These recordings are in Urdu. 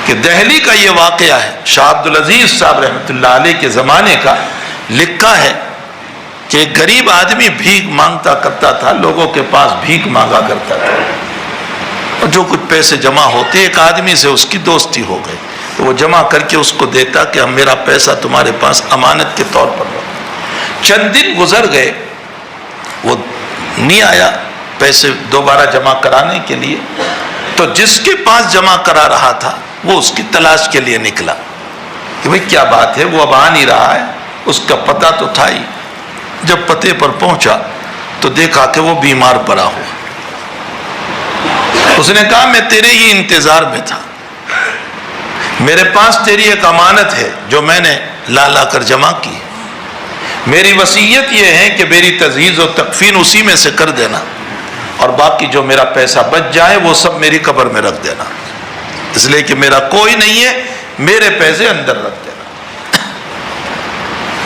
کہ دہلی کا یہ واقعہ ہے، شاہ عبدالعزیز صاحب رحمۃ اللہ علیہ کے زمانے کا، لکھا ہے کہ ایک غریب آدمی بھیک مانگتا کرتا تھا، لوگوں کے پاس بھیک مانگا کرتا تھا، اور جو کچھ پیسے جمع ہوتے ایک آدمی سے اس کی دوستی ہو گئی تو وہ جمع کر کے اس کو دیتا کہ ہم میرا پیسہ تمہارے پاس امانت کے طور پر رکھو۔ چند دن گزر گئے، وہ نہیں آیا پیسے دوبارہ جمع کرانے کے لیے، تو جس کے پاس جمع کرا رہا تھا وہ اس کی تلاش کے لیے نکلا کہ بھئی کیا بات ہے، وہ اب آ نہیں رہا ہے، اس کا پتہ تو تھا ہی۔ جب پتے پر پہنچا تو دیکھا کہ وہ بیمار پڑا ہوا۔ اس نے کہا میں تیرے ہی انتظار میں تھا، میرے پاس تیری ایک امانت ہے جو میں نے لا کر جمع کی، میری وصیت یہ ہے کہ میری تجہیز و تکفین اسی میں سے کر دینا، اور باقی جو میرا پیسہ بچ جائے وہ سب میری قبر میں رکھ دینا، اس لیے کہ میرا کوئی نہیں ہے، میرے پیسے اندر رکھ دینا۔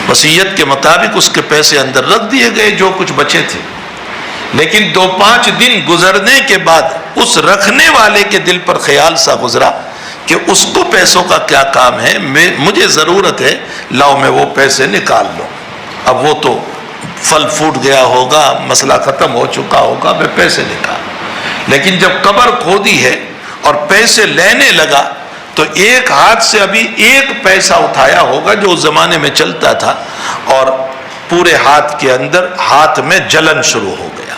وصیت کے مطابق اس کے پیسے اندر رکھ دیے گئے جو کچھ بچے تھے، لیکن 2-5 دن گزرنے کے بعد اس رکھنے والے کے دل پر خیال سا گزرا کہ اس کو پیسوں کا کیا کام ہے، مجھے ضرورت ہے، لاؤ میں وہ پیسے نکال لوں۔ اب وہ تو پھل پھوٹ گیا ہوگا، مسئلہ ختم ہو چکا ہوگا، میں پیسے نکال۔ لیکن جب قبر کھودی ہے اور پیسے لینے لگا تو ایک ہاتھ سے ابھی ایک پیسہ اٹھایا ہوگا جو اس زمانے میں چلتا تھا، اور پورے ہاتھ کے اندر ہاتھ میں جلن شروع ہو گیا۔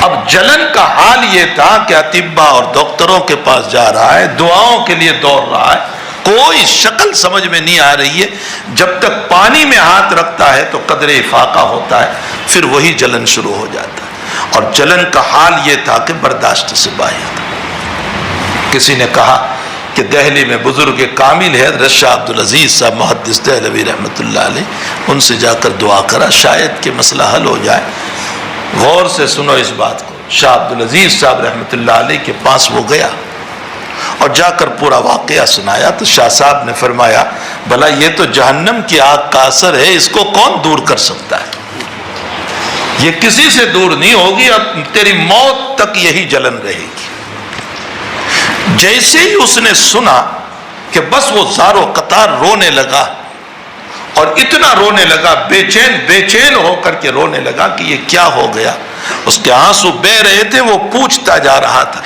اب جلن کا حال یہ تھا کہ اطباء اور ڈاکٹروں کے پاس جا رہا ہے، دعاؤں کے لیے دوڑ رہا ہے، کوئی شکل سمجھ میں نہیں آ رہی ہے۔ جب تک پانی میں ہاتھ رکھتا ہے تو قدر افاقہ ہوتا ہے، پھر وہی جلن شروع ہو جاتا ہے، اور جلن کا حال یہ تھا کہ برداشت سے باہر تھا۔ کسی نے کہا کہ دہلی میں بزرگ کامل ہے حضرت شاہ عبدالعزیز صاحب محدث دہلوی رحمۃ اللہ علیہ، ان سے جا کر دعا کرا، شاید کہ مسئلہ حل ہو جائے۔ غور سے سنو اس بات کو، شاہ عبدالعزیز صاحب رحمۃ اللہ علیہ کے پاس وہ گیا اور جا کر پورا واقعہ سنایا، تو شاہ صاحب نے فرمایا بھلا یہ تو جہنم کی آگ کا اثر ہے، اس کو کون دور کر سکتا ہے؟ یہ کسی سے دور نہیں ہوگی، اب تیری موت تک یہی جلن رہے گی۔ جیسے ہی اس نے سنا کہ بس وہ زار و قطار رونے لگا، اور اتنا رونے لگا، بے چین ہو کر کے رونے لگا کہ یہ کیا ہو گیا۔ اس کے آنسو بہ رہے تھے، وہ پوچھتا جا رہا تھا۔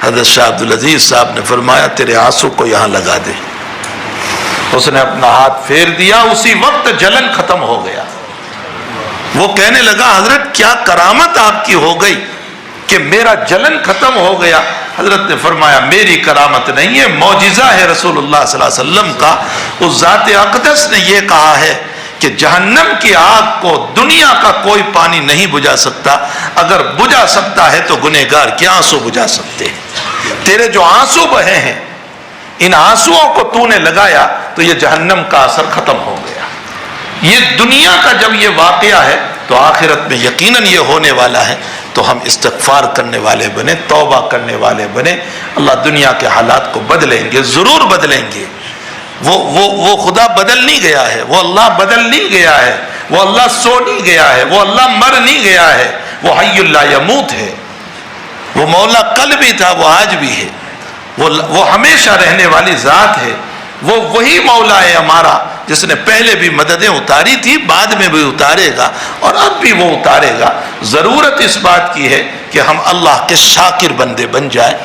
حضرت شاہ عبدالعزیز صاحب نے فرمایا تیرے آنسو کو یہاں لگا دے۔ اس نے اپنا ہاتھ پھیر دیا، اسی وقت جلن ختم ہو گیا۔ وہ کہنے لگا حضرت کیا کرامت آپ کی ہو گئی کہ میرا جلن ختم ہو گیا؟ حضرت نے فرمایا میری کرامت نہیں ہے، معجزہ ہے رسول اللہ صلی اللہ علیہ وسلم کا۔ اس ذات اقدس نے یہ کہا ہے کہ جہنم کی آگ کو دنیا کا کوئی پانی نہیں بجھا سکتا، اگر بجھا سکتا ہے تو گنہگار کے آنسو بجھا سکتے ہیں۔ تیرے جو آنسو بہے ہیں، ان آنسوؤں کو تو نے لگایا تو یہ جہنم کا اثر ختم ہو گیا۔ یہ دنیا کا جب یہ واقعہ ہے تو آخرت میں یقیناً یہ ہونے والا ہے، تو ہم استغفار کرنے والے بنے، توبہ کرنے والے بنے، اللہ دنیا کے حالات کو بدلیں گے، ضرور بدلیں گے۔ وہ خدا بدل نہیں گیا ہے، وہ اللہ بدل نہیں گیا ہے، وہ اللہ سو نہیں گیا ہے، وہ اللہ مر نہیں گیا ہے، وہ حی لا یموت ہے، وہ مولا کل بھی تھا، وہ آج بھی ہے، وہ ہمیشہ رہنے والی ذات ہے۔ وہ وہی مولا ہے ہمارا جس نے پہلے بھی مددیں اتاری تھی، بعد میں بھی اتارے گا، اور اب بھی وہ اتارے گا۔ ضرورت اس بات کی ہے کہ ہم اللہ کے شاکر بندے بن جائیں۔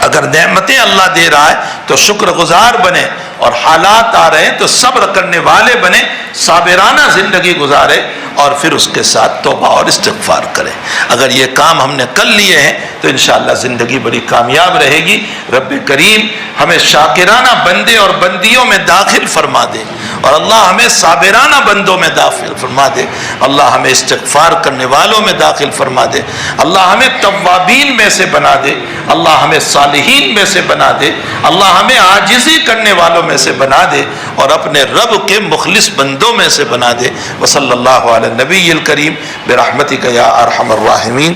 اگر نعمتیں اللہ دے رہا ہے تو شکر گزار بنے، اور حالات آ رہے ہیں تو صبر کرنے والے بنے، صابرانہ زندگی گزارے، اور پھر اس کے ساتھ توبہ اور استغفار کریں۔ اگر یہ کام ہم نے کر لیے ہیں تو انشاءاللہ زندگی بڑی کامیاب رہے گی۔ رب کریم ہمیں شاکرانہ بندے اور بندیوں میں داخل فرما دے، اور اللہ ہمیں صابرانہ بندوں میں داخل فرما دے، اللہ ہمیں استغفار کرنے والوں میں داخل فرما دے، اللہ ہمیں توابین میں سے بنا دے، اللہ ہمیں صالحین میں سے بنا دے، اللہ ہمیں عاجزی کرنے والوں میں سے بنا دے، اور اپنے رب کے مخلص بندوں میں سے بنا دے۔ وصلی اللہ علی النبی الکریم برحمتک یا ارحم الراحمین۔